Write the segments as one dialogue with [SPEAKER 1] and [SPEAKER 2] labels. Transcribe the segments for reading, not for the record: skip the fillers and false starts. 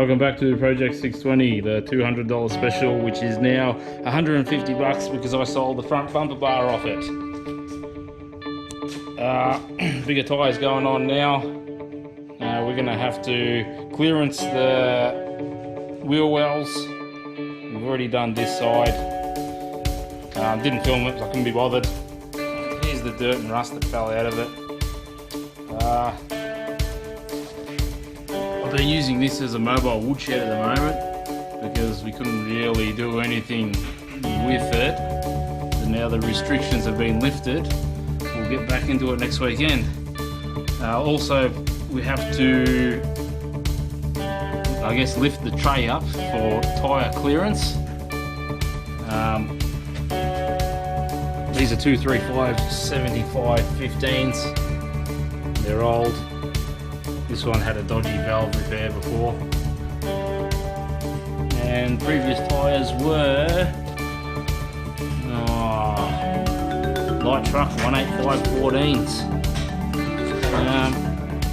[SPEAKER 1] Welcome back to Project 620, the $200 special, which is now $150 because I sold the front bumper bar off it. Bigger tyres going on now. We're going to have to clearance the wheel wells. We've already done this side. Didn't film it because I couldn't be bothered. Here's the dirt and rust that fell out of it. I've been using this as a mobile woodshed at the moment because we couldn't really do anything with it. And now the restrictions have been lifted. We'll get back into it next weekend. Also, we have to, I guess, lift the tray up for tyre clearance. These are 235 75 15s. They're old. This one had a dodgy valve repair before. And previous tyres were light truck 185 14s.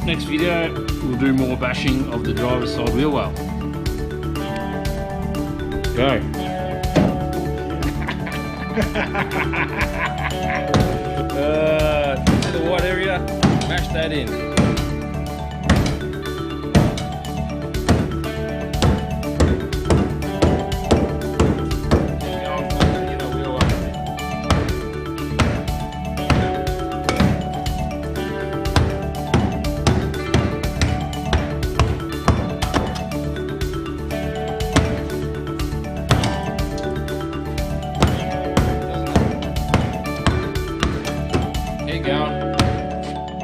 [SPEAKER 1] Next video we'll do more bashing of the driver's side wheel well. Go. To the white area, mash that in.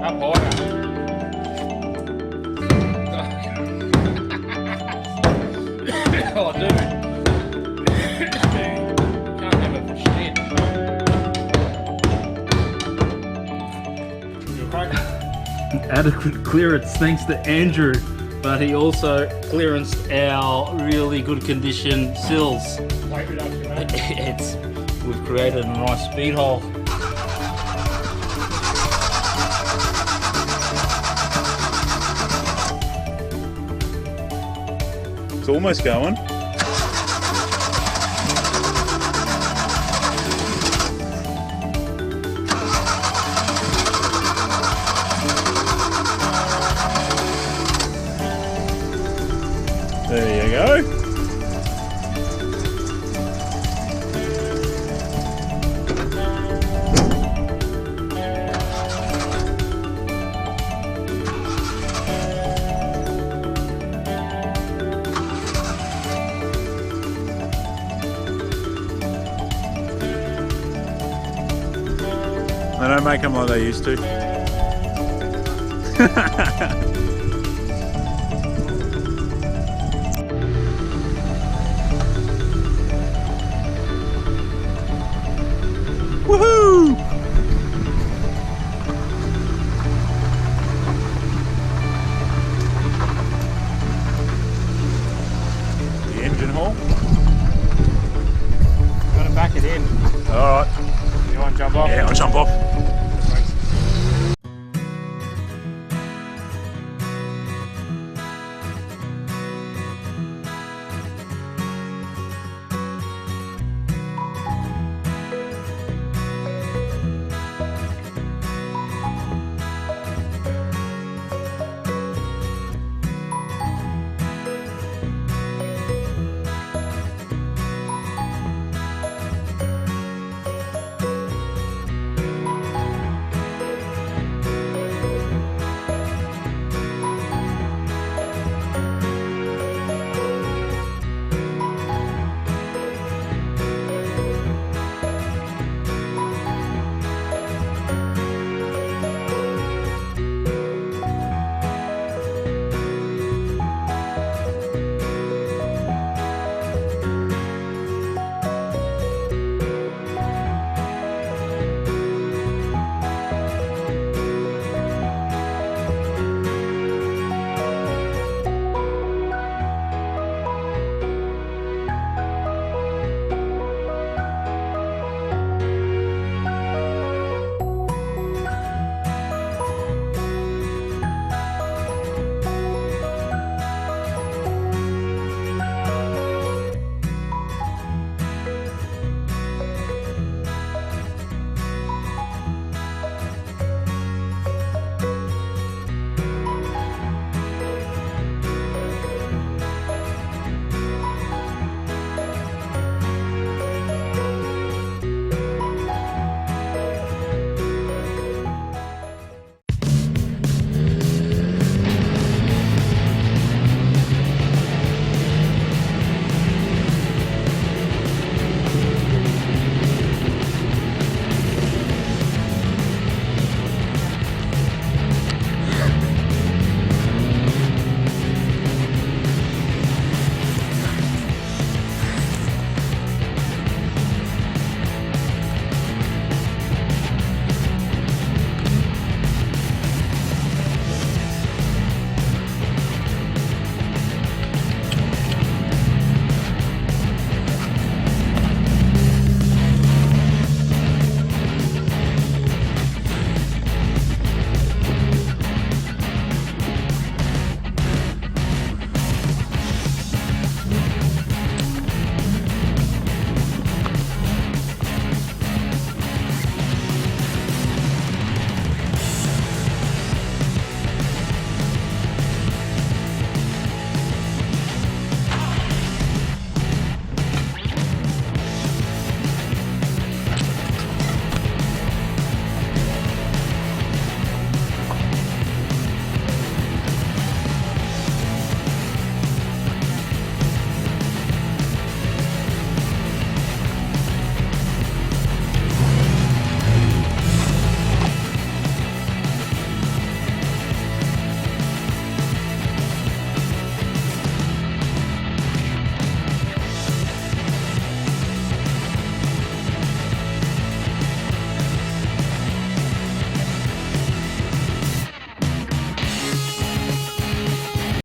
[SPEAKER 1] Up higher. Oh, dude. Can't have it for shit. Adequate clearance thanks to Andrew, but he also clearanced our really good condition sills.
[SPEAKER 2] Weight reduction, mate.
[SPEAKER 1] We've created a nice speed hole.
[SPEAKER 3] It's almost going. There you go. They don't make them like they used to. Woohoo! The engine hall.
[SPEAKER 2] I'm gonna back it in.
[SPEAKER 3] Alright.
[SPEAKER 2] You want to jump off?
[SPEAKER 3] Yeah, I'll jump off.